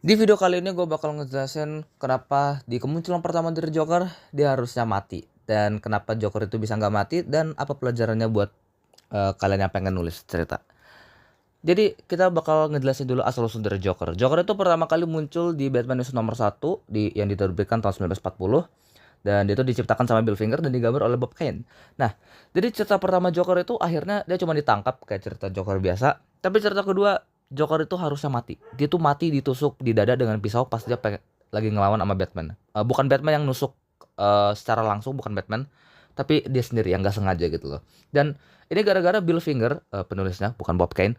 Di video kali ini gue bakal ngejelasin kenapa di kemunculan pertama dari Joker dia harusnya mati dan kenapa Joker itu bisa nggak mati dan apa pelajarannya buat kalian yang pengen nulis cerita. Jadi kita bakal ngejelasin dulu asal usul dari Joker. Joker itu pertama kali muncul di Batman News nomor 1 yang diterbitkan tahun 1940 dan itu diciptakan sama Bill Finger dan digambar oleh Bob Kane. Nah, jadi cerita pertama Joker itu akhirnya dia cuma ditangkap kayak cerita Joker biasa. Tapi cerita kedua Joker itu harusnya mati. Dia tuh mati ditusuk di dada dengan pisau pas dia lagi ngelawan sama Batman. Bukan Batman yang nusuk secara langsung, bukan Batman, tapi dia sendiri yang nggak sengaja gitu loh. Dan ini gara-gara Bill Finger, penulisnya bukan Bob Kane.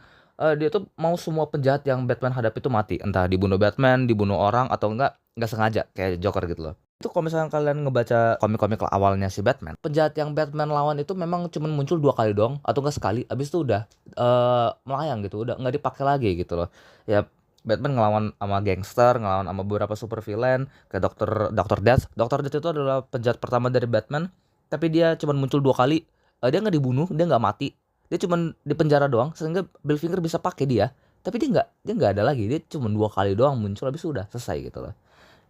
Dia tuh mau semua penjahat yang Batman hadapi itu mati, entah dibunuh Batman, dibunuh orang atau nggak sengaja kayak Joker gitu loh. Itu kalau misalnya kalian ngebaca komik-komik awalnya si Batman, penjahat yang Batman lawan itu memang cuma muncul 2 kali doang atau enggak sekali, abis itu udah melayang gitu, udah nggak dipakai lagi gitu loh. Ya Batman ngelawan sama gangster, ngelawan sama beberapa super villain kayak Dokter Death. Dokter Death itu adalah penjahat pertama dari Batman, tapi dia cuma muncul 2 kali. Dia nggak dibunuh, dia nggak mati, dia cuma di penjara doang sehingga Bill Finger bisa pakai dia. Tapi dia nggak ada lagi, dia cuma 2 kali doang muncul habis itu udah selesai gitu loh.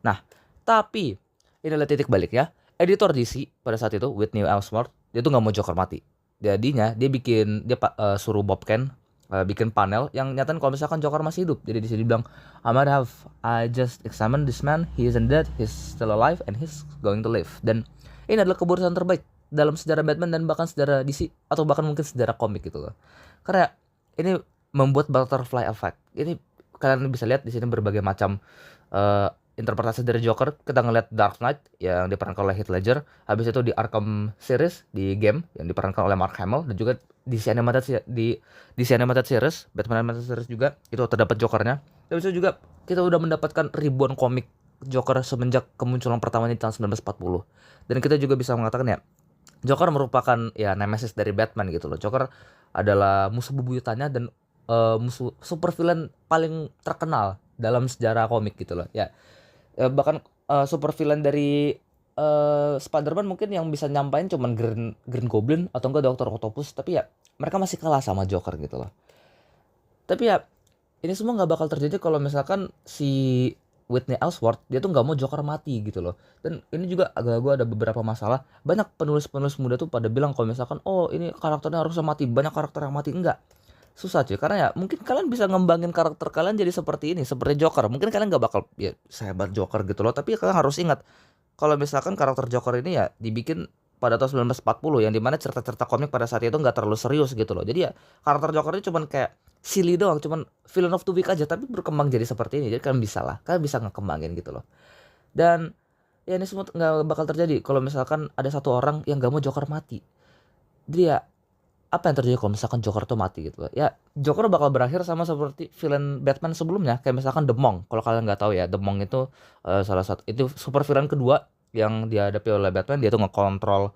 Nah, tapi ini adalah titik balik ya. Editor DC pada saat itu, Whitney Ellsworth, dia tuh nggak mau Joker mati. Jadinya dia suruh Bob Kane bikin panel yang nyatain kalau misalkan Joker masih hidup. Jadi di sini bilang, I just examined this man, he isn't dead, he's still alive and he's going to live. Dan ini adalah keputusan terbaik dalam sejarah Batman dan bahkan sejarah DC atau bahkan mungkin sejarah komik gitu loh. Karena ini membuat butterfly effect. Ini kalian bisa lihat di sini berbagai macam eh, interpretasi dari Joker. Kita ngeliat Dark Knight yang diperankan oleh Heath Ledger, habis itu di Arkham series di game yang diperankan oleh Mark Hamill, dan juga di Animated Series, Batman Animated Series juga itu terdapat Jokernya. Habis itu juga kita udah mendapatkan ribuan komik Joker semenjak kemunculan pertamanya di tahun 1940. Dan kita juga bisa mengatakan ya, Joker merupakan ya nemesis dari Batman gitu loh. Joker adalah musuh bebuyutannya dan musuh super villain paling terkenal dalam sejarah komik gitu loh. Ya, bahkan super villain dari Spider-Man mungkin yang bisa nyampain cuman Green Goblin atau enggak Dr. Octopus, tapi ya mereka masih kalah sama Joker gitu loh. Tapi ya ini semua nggak bakal terjadi kalau misalkan si Whitney Ellsworth dia tuh nggak mau Joker mati gitu loh. Dan ini juga agak gue ada beberapa masalah. Banyak penulis-penulis muda tuh pada bilang kalau misalkan oh ini karakternya harusnya mati, banyak karakter yang mati. Enggak, susah cuy, karena ya mungkin kalian bisa ngembangin karakter kalian jadi seperti ini, seperti Joker. Mungkin kalian nggak bakal ya sehebat Joker gitu loh, tapi kalian harus ingat kalau misalkan karakter Joker ini ya dibikin pada tahun 1940 yang dimana cerita-cerita komik pada saat itu nggak terlalu serius gitu loh. Jadi ya karakter Joker ini cuman kayak silly doang, cuman villain of the week aja, tapi berkembang jadi seperti ini. Jadi kalian bisa ngekembangin gitu loh. Dan ya ini semua nggak bakal terjadi kalau misalkan ada satu orang yang nggak mau Joker mati. Dia apa yang terjadi kalau misalkan Joker tuh mati gitu loh. Ya Joker bakal berakhir sama seperti villain Batman sebelumnya, kayak misalkan The Monk. Kalau kalian nggak tahu ya, The Monk itu salah satu itu super villain kedua yang dihadapi oleh Batman. Dia tuh ngekontrol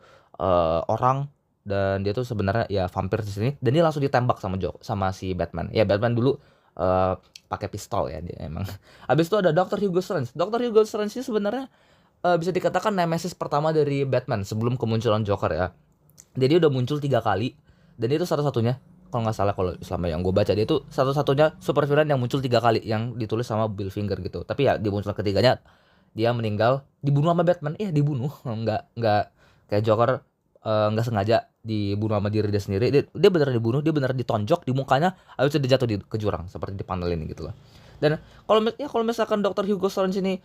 orang, dan dia tuh sebenarnya ya vampir di sini, dan dia langsung ditembak sama si Batman. Ya Batman dulu eh, pakai pistol ya dia emang. Habis itu ada Dr. Hugo Strange. Dr. Hugo Strange ini sebenarnya bisa dikatakan nemesis pertama dari Batman sebelum kemunculan Joker ya. Jadi udah muncul 3 kali, dan itu satu-satunya kalau nggak salah, kalau selama yang gue baca dia itu satu-satunya super villain yang muncul 3 kali yang ditulis sama Bill Finger gitu. Tapi ya di muncul ketiganya dia meninggal, dibunuh sama Batman. Iya dibunuh, nggak kayak Joker, nggak sengaja dibunuh sama diri dia sendiri. Dia beneran dibunuh, dia beneran ditonjok di mukanya, habis itu dia jatuh ke jurang seperti di panel ini gitu loh. Dan kalau misalkan Dr. Hugo Strange ini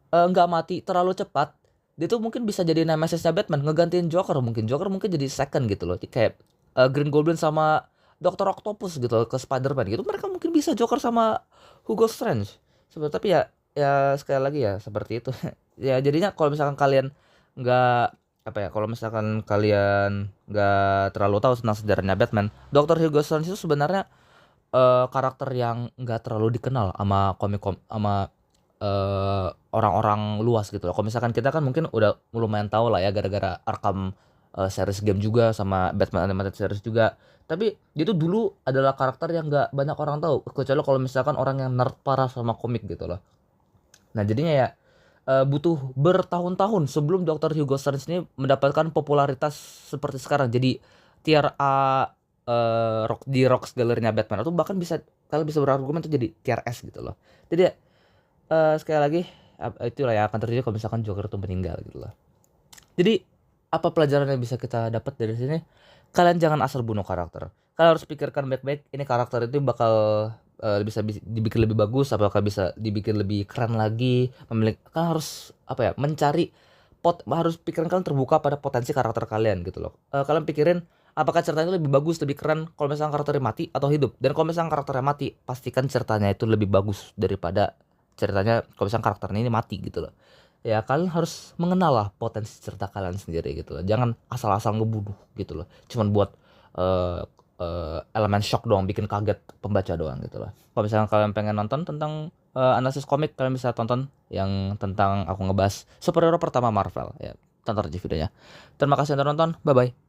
nggak mati terlalu cepat, dia tuh mungkin bisa jadi nemesisnya Batman, ngegantiin Joker mungkin jadi second gitu loh, kayak Green Goblin sama Dr. Octopus gitu loh, ke Spider-Man gitu, mereka mungkin bisa Joker sama Hugo Strange seperti. Tapi ya sekali lagi ya seperti itu. Ya jadinya kalau misalkan kalian nggak apa ya, kalau misalkan kalian nggak terlalu tahu tentang sejarahnya Batman, Dr. Hugo Strange itu sebenarnya karakter yang nggak terlalu dikenal sama sama orang-orang luas gitu loh. Kalau misalkan kita kan mungkin udah lumayan tahu lah ya gara-gara Arkham series game juga sama Batman Animated Series juga. Tapi dia tuh dulu adalah karakter yang nggak banyak orang tahu, kecuali kalau misalkan orang yang nerd parah sama komik gitu loh. Nah jadinya ya butuh bertahun-tahun sebelum Dr. Hugo Strange ini mendapatkan popularitas seperti sekarang. Jadi tier A di Rocks Gallery-nya Batman, atau bahkan bisa kalian bisa berargumen tuh jadi tier S gitu loh. Jadi ya, sekali lagi itulah yang akan terjadi kalau misalkan Joker itu meninggal gitu loh. Jadi apa pelajaran yang bisa kita dapat dari sini? Kalian jangan asal bunuh karakter. Kalian harus pikirkan baik-baik ini karakter itu bakal bisa dibikin lebih bagus, apakah bisa dibikin lebih keren lagi. Kalian harus apa ya? Mencari harus pikiran kalian terbuka pada potensi karakter kalian gitu loh. Kalian pikirin apakah ceritanya itu lebih bagus, lebih keren kalau misalnya karakternya mati atau hidup. Dan kalau misalnya karakternya mati, pastikan ceritanya itu lebih bagus daripada ceritanya kalau misalnya karakternya ini mati gitu loh. Ya kalian harus mengenal lah potensi cerita kalian sendiri gitu loh. Jangan asal-asal ngebunuh gitu loh. Cuman buat eh elemen shock doang, bikin kaget pembaca doang gitu loh. Kalau misalnya kalian pengen nonton tentang analisis komik, kalian bisa tonton yang tentang aku ngebahas superhero pertama Marvel ya. Tonton aja videonya. Terima kasih udah nonton. Bye bye.